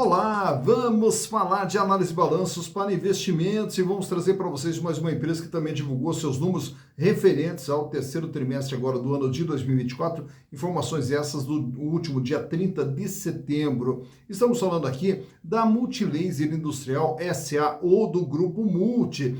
Olá, vamos falar de análise de balanços para investimentos e vamos trazer para vocês mais uma empresa que também divulgou seus números referentes ao terceiro trimestre agora do ano de 2024, informações essas do último dia 30 de setembro. Estamos falando aqui da Multilaser Industrial SA ou do Grupo Multi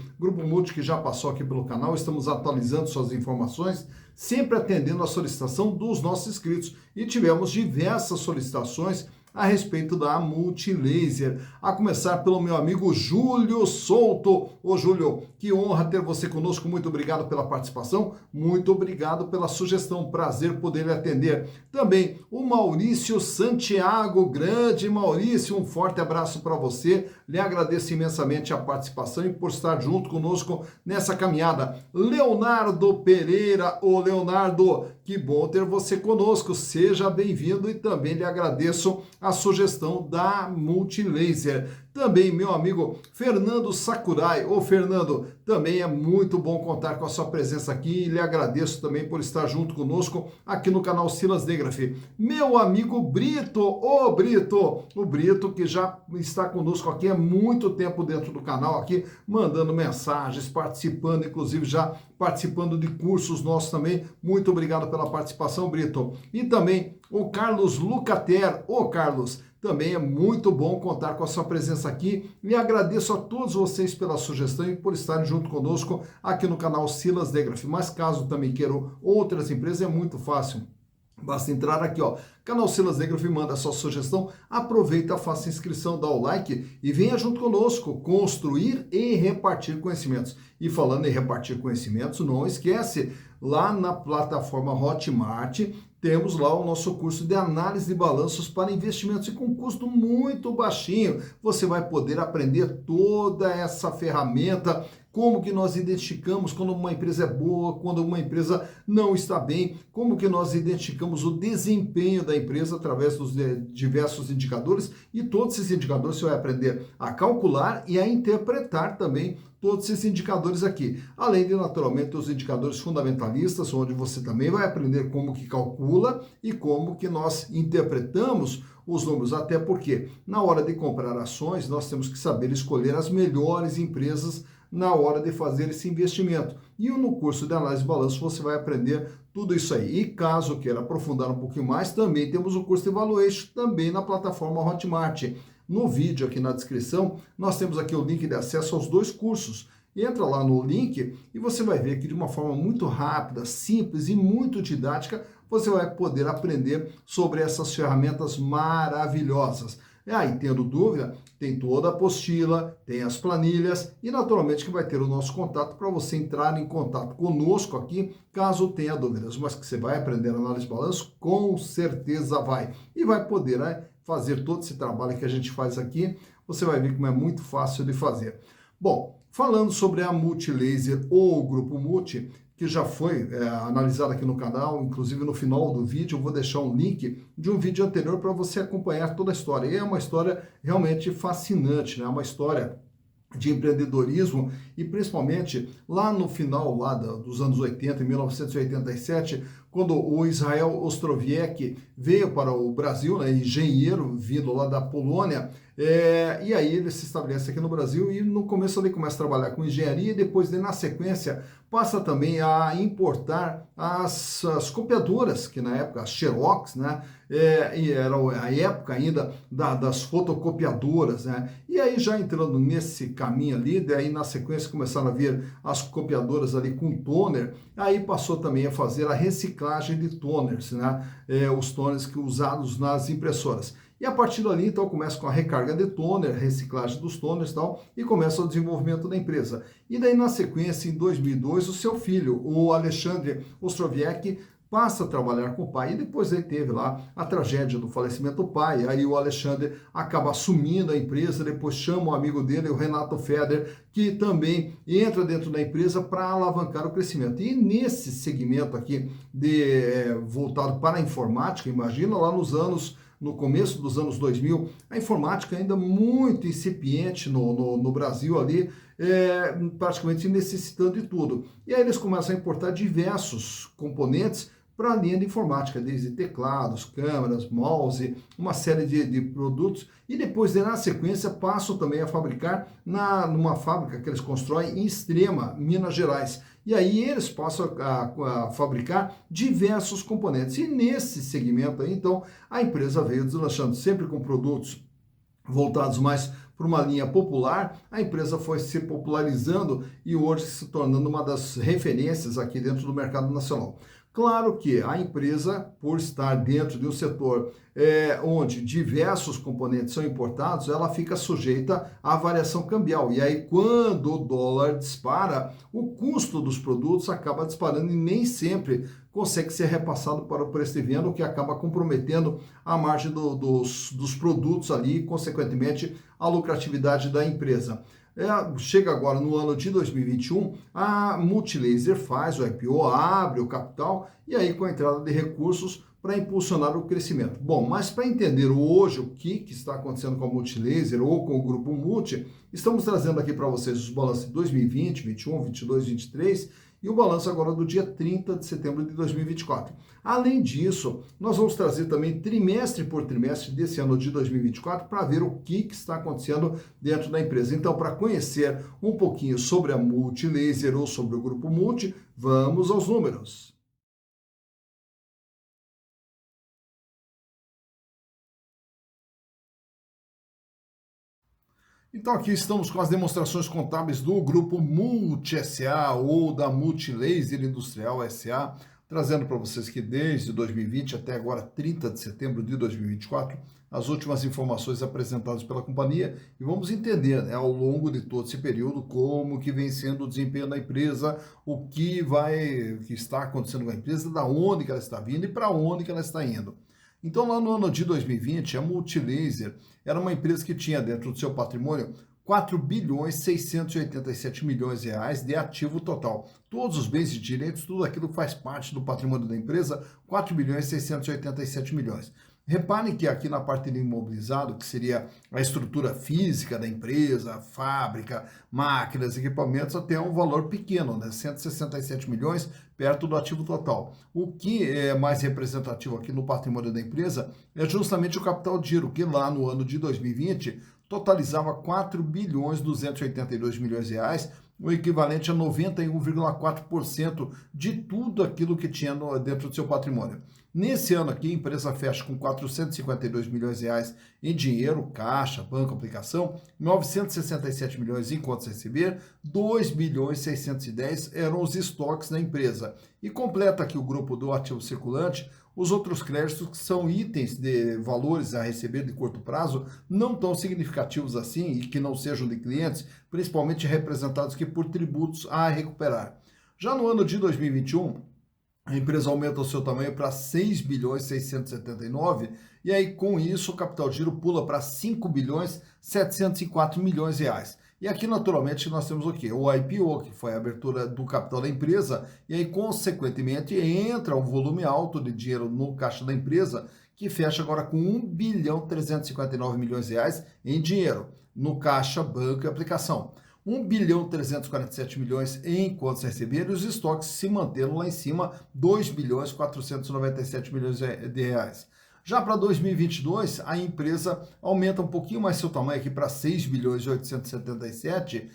que já passou aqui pelo canal, estamos atualizando suas informações, sempre atendendo a solicitação dos nossos inscritos e tivemos diversas solicitações a respeito da Multilaser, a começar pelo meu amigo Júlio Souto. Ô Júlio, que honra ter você conosco, muito obrigado pela participação, muito obrigado pela sugestão, prazer poder lhe atender. Também o Maurício Santiago, grande Maurício, um forte abraço para você, lhe agradeço imensamente a participação e por estar junto conosco nessa caminhada. Leonardo Pereira, ô Leonardo, que bom ter você conosco, seja bem-vindo e também lhe agradeço a sugestão da Multilaser. Também meu amigo Fernando Sakurai. Ô Fernando, também é muito bom contar com a sua presença aqui e lhe agradeço também por estar junto conosco aqui no canal Silas Degraf. Meu amigo Brito, ô Brito, o Brito que já está conosco aqui há muito tempo dentro do canal aqui, mandando mensagens, participando, inclusive já participando de cursos nossos também. Muito obrigado pela participação, Brito. E também o Carlos Lucater. Ô Carlos, também é muito bom contar com a sua presença aqui e agradeço a todos vocês pela sugestão e por estarem junto conosco aqui no canal Silas Degraf. Mas caso também queiram outras empresas, é muito fácil. Basta entrar aqui, ó, canal Silas Degraf, manda a sua sugestão, aproveita, faça inscrição, dá o like e venha junto conosco construir e repartir conhecimentos. E falando em repartir conhecimentos, não esquece, lá na plataforma Hotmart, temos lá o nosso curso de análise de balanços para investimentos e com custo muito baixinho. Você vai poder aprender toda essa ferramenta, como que nós identificamos quando uma empresa é boa, quando uma empresa não está bem, como que nós identificamos o desempenho da empresa através dos diversos indicadores e todos esses indicadores você vai aprender a calcular e a interpretar também todos esses indicadores aqui. Além de, naturalmente, os indicadores fundamentalistas, onde você também vai aprender como que calcula e como que nós interpretamos os números, até porque na hora de comprar ações, nós temos que saber escolher as melhores empresas na hora de fazer esse investimento. E no curso de análise de balanço você vai aprender tudo isso aí. E caso queira aprofundar um pouquinho mais, também temos o curso de Valuation, também na plataforma Hotmart. No vídeo aqui na descrição, nós temos aqui o link de acesso aos dois cursos. Entra lá no link e você vai ver que de uma forma muito rápida, simples e muito didática, você vai poder aprender sobre essas ferramentas maravilhosas. Aí, tendo dúvida, tem toda a apostila, tem as planilhas e, naturalmente, que vai ter o nosso contato para você entrar em contato conosco aqui, caso tenha dúvidas. Mas que você vai aprender análise de balanço, com certeza vai. E vai poder, né, fazer todo esse trabalho que a gente faz aqui, você vai ver como é muito fácil de fazer. Bom, falando sobre a Multilaser ou o Grupo Multi, que já foi analisado aqui no canal, inclusive no final do vídeo eu vou deixar um link de um vídeo anterior para você acompanhar toda a história. E é uma história realmente fascinante, né? Uma história de empreendedorismo e principalmente lá no final lá dos anos 80, em 1987, quando o Israel Ostrowiecki veio para o Brasil, né, engenheiro vindo lá da Polônia, e aí ele se estabelece aqui no Brasil e no começo ele começa a trabalhar com engenharia e depois, na sequência, passa também a importar as copiadoras, que na época, as Xerox, né, e era a época ainda das fotocopiadoras, né, e aí já entrando nesse caminho ali, daí na sequência começaram a vir as copiadoras ali com toner, aí passou também a fazer a reciclagem de toners, né, os toners que usados nas impressoras. E a partir dali, então, começa com a recarga de toner, reciclagem dos toners e tal, e começa o desenvolvimento da empresa. E daí, na sequência, em 2002, o seu filho, o Alexandre Ostrowiecki, passa a trabalhar com o pai, e depois ele teve lá a tragédia do falecimento do pai, aí o Alexandre acaba assumindo a empresa, depois chama um amigo dele, o Renato Feder, que também entra dentro da empresa para alavancar o crescimento. E nesse segmento aqui, voltado para a informática, imagina lá no começo dos anos 2000, a informática ainda muito incipiente no Brasil ali, praticamente necessitando de tudo. E aí eles começam a importar diversos componentes para a linha de informática, desde teclados, câmeras, mouse, uma série de produtos, e depois, na sequência, passam também a fabricar numa fábrica que eles constroem em Extrema, Minas Gerais. E aí eles passam a fabricar diversos componentes. E nesse segmento aí, então, a empresa veio deslanchando sempre com produtos voltados mais para uma linha popular. A empresa foi se popularizando e hoje se tornando uma das referências aqui dentro do mercado nacional. Claro que a empresa, por estar dentro de um setor onde diversos componentes são importados, ela fica sujeita à variação cambial. E aí, quando o dólar dispara, o custo dos produtos acaba disparando e nem sempre consegue ser repassado para o preço de venda, o que acaba comprometendo a margem dos produtos ali e, consequentemente, a lucratividade da empresa. Chega agora no ano de 2021, a Multilaser faz o IPO, abre o capital e aí com a entrada de recursos para impulsionar o crescimento. Bom, mas para entender hoje o que está acontecendo com a Multilaser ou com o Grupo Multi, estamos trazendo aqui para vocês os balanços de 2020, 21, 22, 23 e o balanço agora do dia 30 de setembro de 2024. Além disso, nós vamos trazer também trimestre por trimestre desse ano de 2024 para ver o que está acontecendo dentro da empresa. Então, para conhecer um pouquinho sobre a Multilaser ou sobre o Grupo Multi, vamos aos números. Então aqui estamos com as demonstrações contábeis do Grupo Multi SA ou da Multilaser Industrial SA, trazendo para vocês que desde 2020 até agora 30 de setembro de 2024, as últimas informações apresentadas pela companhia e vamos entender, né, ao longo de todo esse período como que vem sendo o desempenho da empresa, o que está acontecendo com a empresa, da onde que ela está vindo e para onde que ela está indo. Então, lá no ano de 2020, a Multilaser era uma empresa que tinha dentro do seu patrimônio 4 bilhões 687 milhões de reais de ativo total. Todos os bens e direitos, tudo aquilo faz parte do patrimônio da empresa, 4 bilhões 687 milhões. Reparem que aqui na parte de imobilizado, que seria a estrutura física da empresa, fábrica, máquinas, equipamentos, até um valor pequeno, né? 167 milhões, perto do ativo total. O que é mais representativo aqui no patrimônio da empresa é justamente o capital de giro, que lá no ano de 2020 totalizava 4 bilhões 282 milhões de reais, o equivalente a 91,4% de tudo aquilo que tinha dentro do seu patrimônio. Nesse ano aqui, a empresa fecha com 452 milhões de reais em dinheiro, caixa, banco, aplicação, 967 milhões em contas a receber, 2 bilhões 610 eram os estoques da empresa. E completa aqui o grupo do ativo circulante, os outros créditos que são itens de valores a receber de curto prazo, não tão significativos assim e que não sejam de clientes, principalmente representados aqui por tributos a recuperar. Já no ano de 2021, a empresa aumenta o seu tamanho para 6 bilhões 679 e aí com isso o capital de giro pula para 5 bilhões 704 milhões de reais. E aqui, naturalmente, nós temos o quê? O IPO, que foi a abertura do capital da empresa, e aí, consequentemente, entra um volume alto de dinheiro no caixa da empresa, que fecha agora com 1 bilhão 359 milhões de reais em dinheiro, no caixa, banco e aplicação. 1 bilhão 347 milhões em contas a receber e os estoques se mantendo lá em cima, 2 bilhões 497 milhões de reais. Já para 2022, a empresa aumenta um pouquinho mais seu tamanho aqui para 6 bilhões e 877,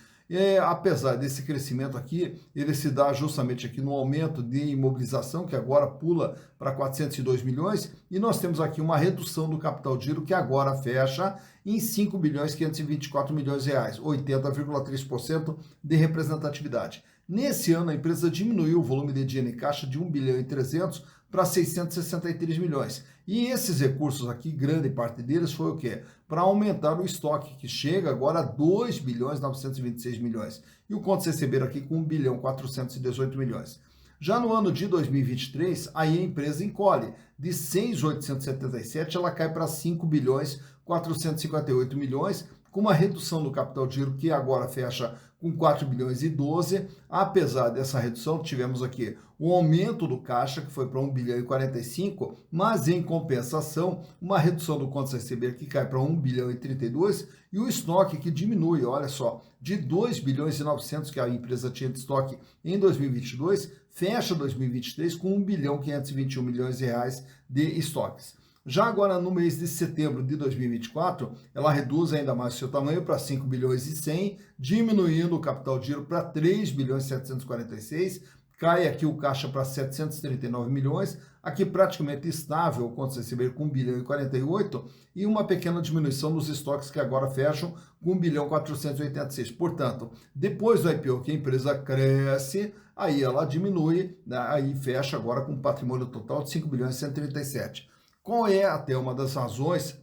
apesar desse crescimento aqui, ele se dá justamente aqui no aumento de imobilização, que agora pula para 402 milhões, e nós temos aqui uma redução do capital de giro, que agora fecha em 5 bilhões 524 milhões de reais, 80,3% de representatividade. Nesse ano, a empresa diminuiu o volume de dinheiro em caixa de 1 bilhão e 300 para 663 milhões. E esses recursos aqui, grande parte deles foi o quê? Para aumentar o estoque, que chega agora a 2 bilhões 926 milhões. E o conto receber aqui com 1 bilhão 418 milhões. Já no ano de 2023, aí a empresa encolhe. De 6.877, ela cai para 5 bilhões 458 milhões, com uma redução do capital de giro que agora fecha com 4 bilhões e 12. Apesar dessa redução, tivemos aqui o aumento do caixa, que foi para 1 bilhão e 45, mas em compensação, uma redução do contas a receber que cai para 1 bilhão e 32 e o estoque que diminui, olha só, de 2 bilhões e 900 que a empresa tinha de estoque em 2022, fecha 2023 com 1 bilhão e 521 milhões de reais de estoques. Já agora, no mês de setembro de 2024, ela reduz ainda mais o seu tamanho para 5 bilhões e 100, diminuindo o capital de giro para 3 bilhões e 746, cai aqui o caixa para 739 milhões, aqui praticamente estável, quando você receber com 1 bilhão e 48, e uma pequena diminuição nos estoques que agora fecham com 1 bilhão e 486. Portanto, depois do IPO que a empresa cresce, aí ela diminui, né, aí fecha agora com um patrimônio total de 5 bilhões e 137. Qual é até uma das razões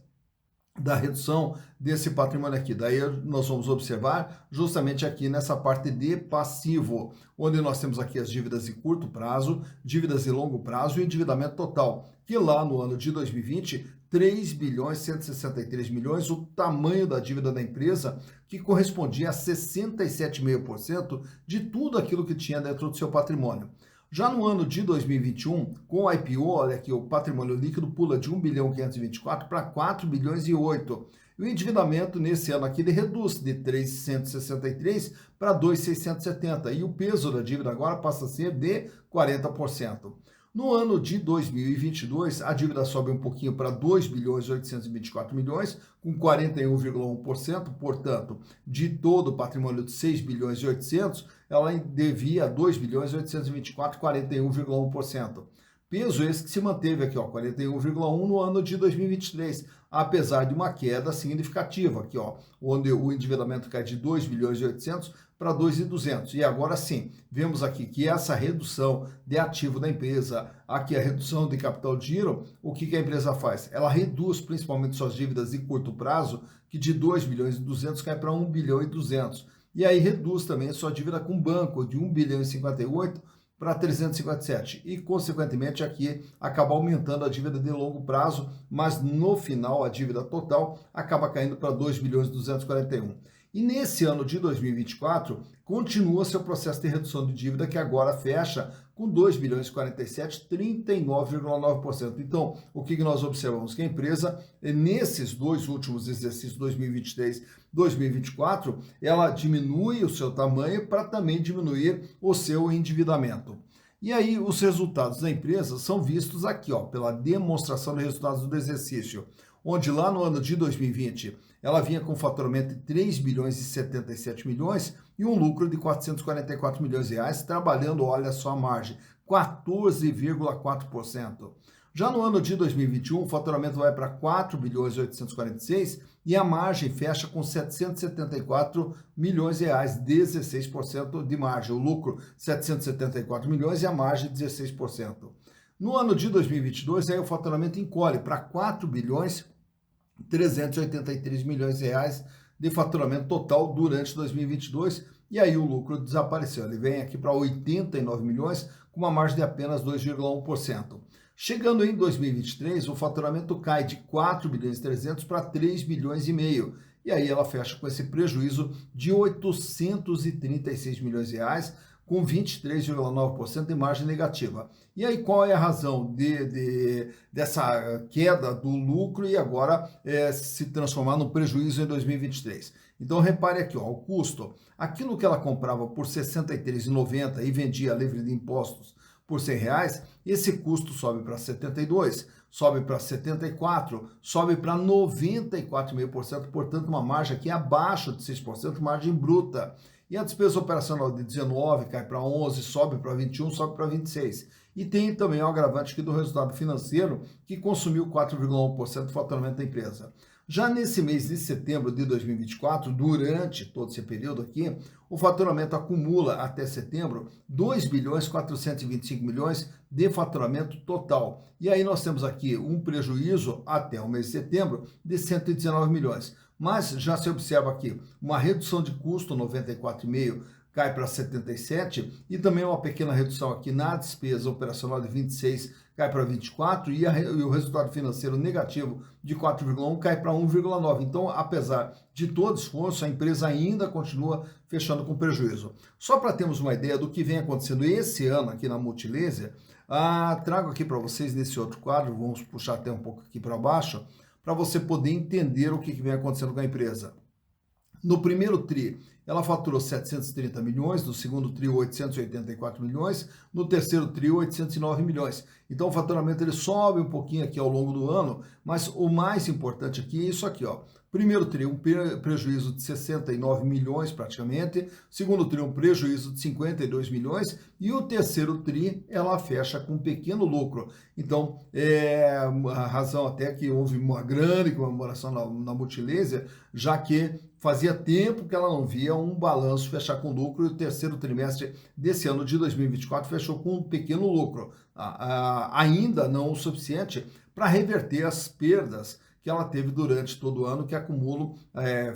da redução desse patrimônio aqui? Daí nós vamos observar justamente aqui nessa parte de passivo, onde nós temos aqui as dívidas de curto prazo, dívidas de longo prazo e endividamento total, que lá no ano de 2020, 3 bilhões e 163 milhões, o tamanho da dívida da empresa, que correspondia a 67,5% de tudo aquilo que tinha dentro do seu patrimônio. Já no ano de 2021, com o IPO, olha aqui, o patrimônio líquido pula de 1 bilhão e 524 para 4 bilhões e 8. E o endividamento nesse ano aqui ele reduz de 363 para 2,670. E o peso da dívida agora passa a ser de 40%. No ano de 2022, a dívida sobe um pouquinho para 2 bilhões e 824 milhões, com 41,1%, portanto, de todo o patrimônio de 6 bilhões e 800, ela devia 2 bilhões e 824, 41,1%. Peso esse que se manteve aqui, ó, 41,1 no ano de 2023, apesar de uma queda significativa aqui, ó, onde o endividamento cai de 2 bilhões e 800 para 2.200. E agora sim, vemos aqui que essa redução de ativo da empresa, aqui a redução de capital de giro, o que a empresa faz? Ela reduz principalmente suas dívidas de curto prazo, que de 2 bilhões e 200 cai para 1 bilhão e 200. E aí reduz também sua dívida com o banco de 1 bilhão e 58 para 357 e, consequentemente, aqui acaba aumentando a dívida de longo prazo, mas no final a dívida total acaba caindo para 2 bilhões e 241. E nesse ano de 2024, continua seu processo de redução de dívida, que agora fecha com 2 bilhões e 47, 39,9%. Então, o que nós observamos? Que a empresa, nesses dois últimos exercícios, 2023 2024, ela diminui o seu tamanho para também diminuir o seu endividamento. E aí, os resultados da empresa são vistos aqui, ó, pela demonstração de resultados do exercício, onde lá no ano de 2020 ela vinha com faturamento de 3 bilhões e 77 milhões e um lucro de 444 milhões de reais, trabalhando, olha só a margem, 14,4%. Já no ano de 2021, o faturamento vai para 4 bilhões e 846 e a margem fecha com 774 milhões de reais, 16% de margem. O lucro, 774 milhões e a margem, 16%. No ano de 2022, aí o faturamento encolhe para 4 bilhões 383 milhões de reais de faturamento total durante 2022, e aí o lucro desapareceu. Ele vem aqui para 89 milhões, com uma margem de apenas 2,1%. Chegando em 2023, o faturamento cai de 4 bilhões e 300 para 3 bilhões e meio, e aí ela fecha com esse prejuízo de 836 milhões de reais, com 23,9% de margem negativa. E aí qual é a razão dessa queda do lucro e agora se transformar no prejuízo em 2023? Então repare aqui, ó, o custo, aquilo que ela comprava por R$ 63,90 e vendia livre de impostos por R$ 100 reais, esse custo sobe para 72, sobe para 74, sobe para 94,5%, portanto uma margem aqui abaixo de 6%, margem bruta. E a despesa operacional de 19 cai para 11, sobe para 21, sobe para 26. E tem também o agravante aqui do resultado financeiro, que consumiu 4,1% do faturamento da empresa. Já nesse mês de setembro de 2024, durante todo esse período aqui, o faturamento acumula até setembro 2 bilhões 425 milhões de faturamento total. E aí nós temos aqui um prejuízo até o mês de setembro de 119 milhões. Mas já se observa aqui uma redução de custo, 94,5 cai para 77, e também uma pequena redução aqui na despesa operacional de 26, cai para 24, e o resultado financeiro negativo de 4,1 cai para 1,9. Então, apesar de todo esforço, a empresa ainda continua fechando com prejuízo. Só para termos uma ideia do que vem acontecendo esse ano aqui na Multilaser, trago aqui para vocês nesse outro quadro, vamos puxar até um pouco aqui para baixo, para você poder entender o que vem acontecendo com a empresa. No primeiro TRI, ela faturou 730 milhões, no segundo TRI, 884 milhões, no terceiro TRI, 809 milhões. Então, o faturamento ele sobe um pouquinho aqui ao longo do ano, mas o mais importante aqui é isso aqui, ó. Primeiro TRI, um prejuízo de 69 milhões praticamente, segundo TRI, um prejuízo de 52 milhões, e o terceiro TRI, ela fecha com um pequeno lucro. Então, a razão até que houve uma grande comemoração na Multilaser, já que fazia tempo que ela não via um balanço fechar com lucro, e o terceiro trimestre desse ano de 2024 fechou com um pequeno lucro, ainda não o suficiente para reverter as perdas que ela teve durante todo o ano, que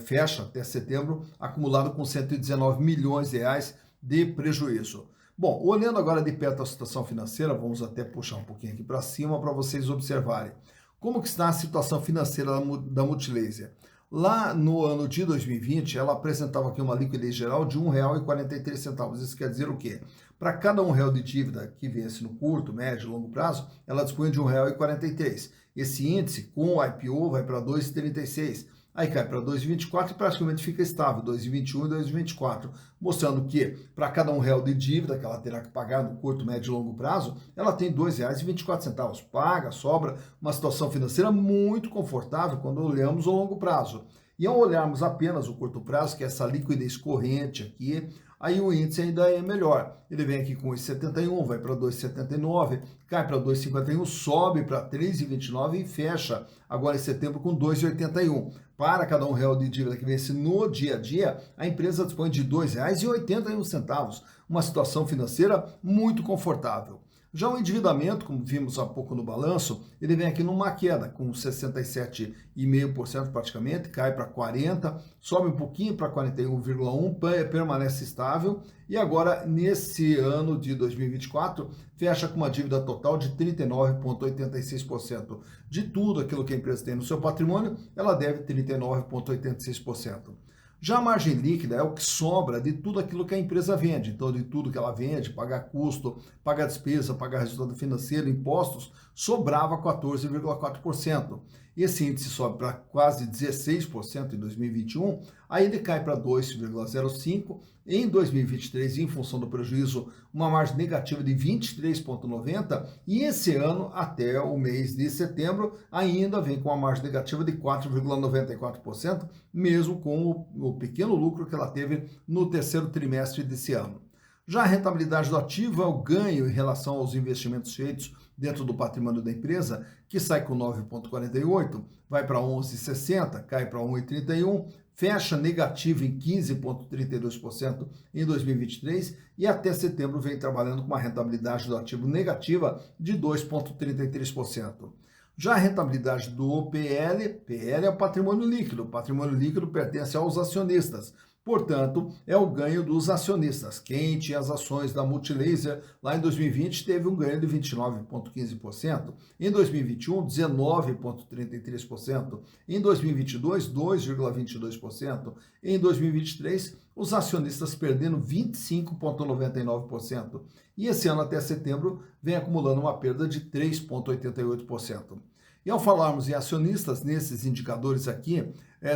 fecha até setembro, acumulado com 119 milhões de reais de prejuízo. Bom, olhando agora de perto a situação financeira, vamos até puxar um pouquinho aqui para cima para vocês observarem. Como que está a situação financeira da Multilaser? Lá no ano de 2020, ela apresentava aqui uma liquidez geral de R$ 1,43. Isso quer dizer o quê? Para cada R$ 1 de dívida que viesse no curto, médio e longo prazo, ela dispunha de R$ 1,43. Esse índice, com o IPO, vai para 2,36. Aí cai para 2,24 e praticamente fica estável, 2,21 e 2,24, mostrando que para cada R$ 1 de dívida que ela terá que pagar no curto, médio e longo prazo, ela tem R$ 2,24. Paga, sobra, uma situação financeira muito confortável quando olhamos o longo prazo. E ao olharmos apenas o curto prazo, que é essa liquidez corrente aqui, aí o índice ainda é melhor. Ele vem aqui com 1,71, vai para 2,79, cai para 2,51, sobe para 3,29 e fecha agora em setembro com 2,81. Para cada R$ 1 de dívida que vence no dia a dia, a empresa dispõe de R$ 2,81, uma situação financeira muito confortável. Já o endividamento, como vimos há pouco no balanço, ele vem aqui numa queda, com 67,5% praticamente, cai para 40%, sobe um pouquinho para 41,1%, permanece estável, e agora, nesse ano de 2024, fecha com uma dívida total de 39,86%. De tudo aquilo que a empresa tem no seu patrimônio, ela deve 39,86%. Já a margem líquida é o que sobra de tudo aquilo que a empresa vende. Então, de tudo que ela vende, pagar custo, pagar despesa, pagar resultado financeiro, impostos, sobrava 14,4%. Esse índice sobe para quase 16% em 2021, aí ele cai para 2,05%. Em 2023, em função do prejuízo, uma margem negativa de 23,90%, e esse ano, até o mês de setembro, ainda vem com uma margem negativa de 4,94%, mesmo com o pequeno lucro que ela teve no terceiro trimestre desse ano. Já a rentabilidade do ativo é o ganho em relação aos investimentos feitos dentro do patrimônio da empresa, que sai com 9,48, vai para 11,60, cai para 1,31, fecha negativo em 15,32% em 2023 e até setembro vem trabalhando com uma rentabilidade do ativo negativa de 2,33%. Já a rentabilidade do PL é o patrimônio líquido. O patrimônio líquido pertence aos acionistas. Portanto, é o ganho dos acionistas. Quem tinha as ações da Multilaser lá em 2020 teve um ganho de 29,15%, em 2021, 19,33%, em 2022, 2,22%, em 2023, os acionistas perdendo 25,99%, e esse ano até setembro vem acumulando uma perda de 3,88%. E ao falarmos em acionistas, nesses indicadores aqui,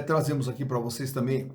trazemos aqui para vocês também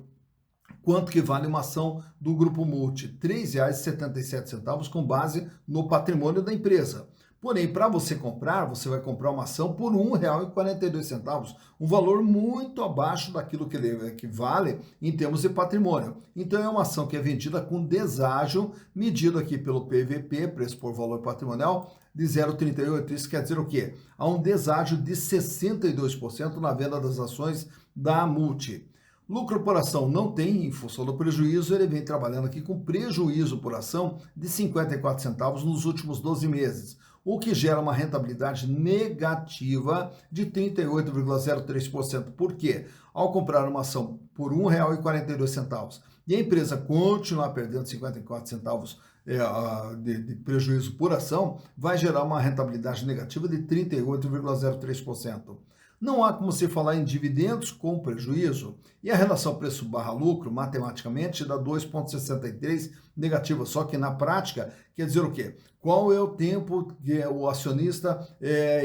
quanto que vale uma ação do Grupo Multi, R$ 3,77 com base no patrimônio da empresa. Porém, para você comprar, você vai comprar uma ação por R$ 1,42, um valor muito abaixo daquilo que ele equivale em termos de patrimônio. Então, é uma ação que é vendida com deságio, medido aqui pelo PVP, preço por valor patrimonial, de 0,38. Isso quer dizer o quê? Há um deságio de 62% na venda das ações da Multi. Lucro por ação não tem, em função do prejuízo, ele vem trabalhando aqui com prejuízo por ação de 54 centavos nos últimos 12 meses, o que gera uma rentabilidade negativa de 38,03%. Por quê? Ao comprar uma ação por R$ 1,42 e a empresa continuar perdendo 54 centavos de prejuízo por ação, vai gerar uma rentabilidade negativa de 38,03%. Não há como se falar em dividendos com prejuízo, e a relação preço/lucro, matematicamente, dá 2,63 negativa, só que na prática, quer dizer o quê? Qual é o tempo que o acionista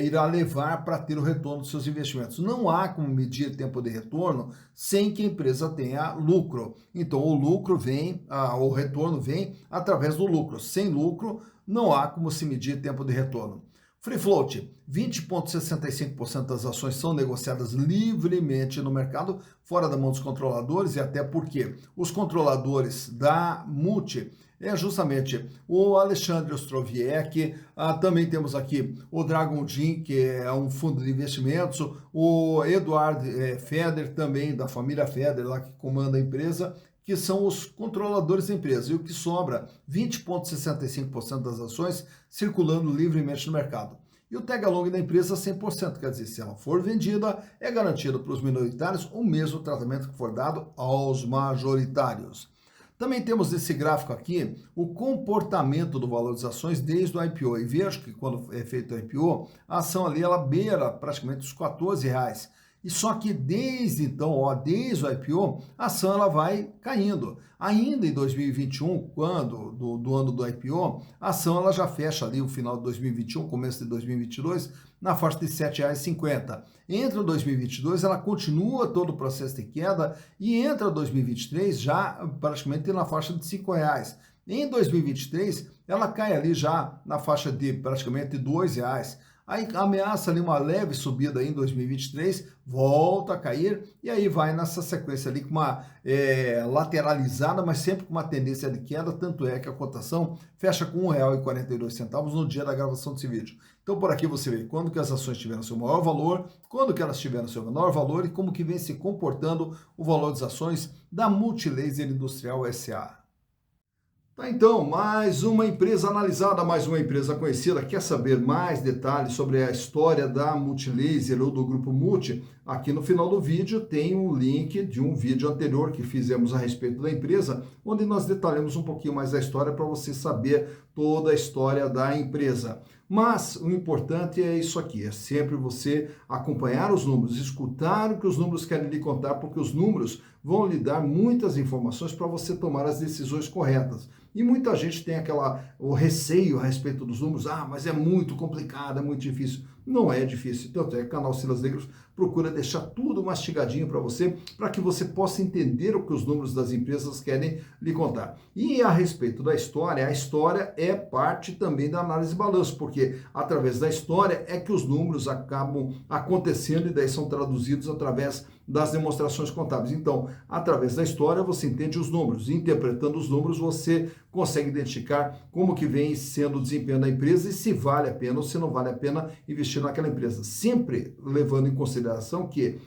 irá levar para ter o retorno dos seus investimentos? Não há como medir tempo de retorno sem que a empresa tenha lucro. Então, o retorno vem através do lucro. Sem lucro, não há como se medir tempo de retorno. Free float, 20,65% das ações são negociadas livremente no mercado, fora da mão dos controladores, e até porque os controladores da Multi é justamente o Alexandre Ostrowiecki, também temos aqui o Dragon Gin, que é um fundo de investimentos, o Eduard Feder, também da família Feder, lá que comanda a empresa, que são os controladores da empresa, e o que sobra, 20,65% das ações circulando livremente no mercado. E o tag along da empresa 100%, quer dizer, se ela for vendida, é garantido para os minoritários o mesmo tratamento que for dado aos majoritários. Também temos nesse gráfico aqui o comportamento do valor das ações desde o IPO, e vejo que quando é feito o IPO, a ação ali ela beira praticamente os R$14. E só que desde então, desde o IPO, a ação ela vai caindo. Ainda em 2021, quando do ano do IPO, a ação ela já fecha ali o final de 2021, começo de 2022, na faixa de R$7,50. Entra 2022, ela continua todo o processo de queda e entra 2023 já praticamente na faixa de R$5. Em 2023, ela cai ali já na faixa de praticamente R$2. Aí ameaça ali uma leve subida aí em 2023, volta a cair e aí vai nessa sequência ali com uma lateralizada, mas sempre com uma tendência de queda, tanto é que a cotação fecha com R$1,42 no dia da gravação desse vídeo. Então por aqui você vê quando que as ações tiveram seu maior valor, quando que elas tiveram seu menor valor e como que vem se comportando o valor das ações da Multilaser Industrial S.A. Então, mais uma empresa analisada, mais uma empresa conhecida. Quer saber mais detalhes sobre a história da Multilaser ou do Grupo Multi? Aqui no final do vídeo tem um link de um vídeo anterior que fizemos a respeito da empresa, onde nós detalhamos um pouquinho mais da história para você saber toda a história da empresa. Mas o importante é isso aqui, é sempre você acompanhar os números, escutar o que os números querem lhe contar, porque os números vão lhe dar muitas informações para você tomar as decisões corretas. E muita gente tem o receio a respeito dos números, mas é muito complicado, é muito difícil. Não é difícil, tanto é que o canal Silas Negros procura deixar tudo mastigadinho para que você possa entender o que os números das empresas querem lhe contar. E a respeito da história, a história é parte também da análise de balanço, porque através da história é que os números acabam acontecendo e daí são traduzidos através das demonstrações contábeis. Então, através da história você entende os números, interpretando os números você consegue identificar como que vem sendo o desempenho da empresa e se vale a pena ou se não vale a pena investir naquela empresa. Sempre levando em consideração que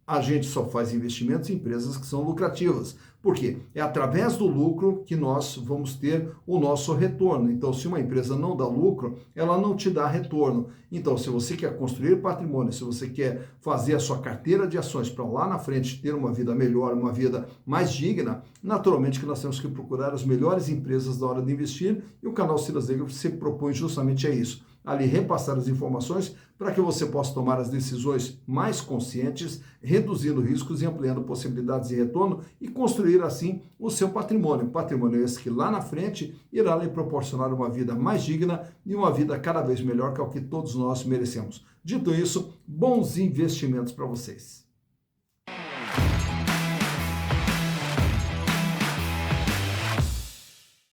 a gente só faz investimentos em empresas que são lucrativas. Por quê? É através do lucro que nós vamos ter o nosso retorno. Então, se uma empresa não dá lucro, ela não te dá retorno. Então, se você quer construir patrimônio, se você quer fazer a sua carteira de ações para lá na frente ter uma vida melhor, uma vida mais digna, naturalmente que nós temos que procurar as melhores empresas na hora de investir, e o canal Silas Negros se propõe justamente a isso. Ali repassar as informações para que você possa tomar as decisões mais conscientes, reduzindo riscos e ampliando possibilidades de retorno e construir assim o seu patrimônio. Patrimônio esse que lá na frente irá lhe proporcionar uma vida mais digna e uma vida cada vez melhor, que é o que todos nós merecemos. Dito isso, bons investimentos para vocês.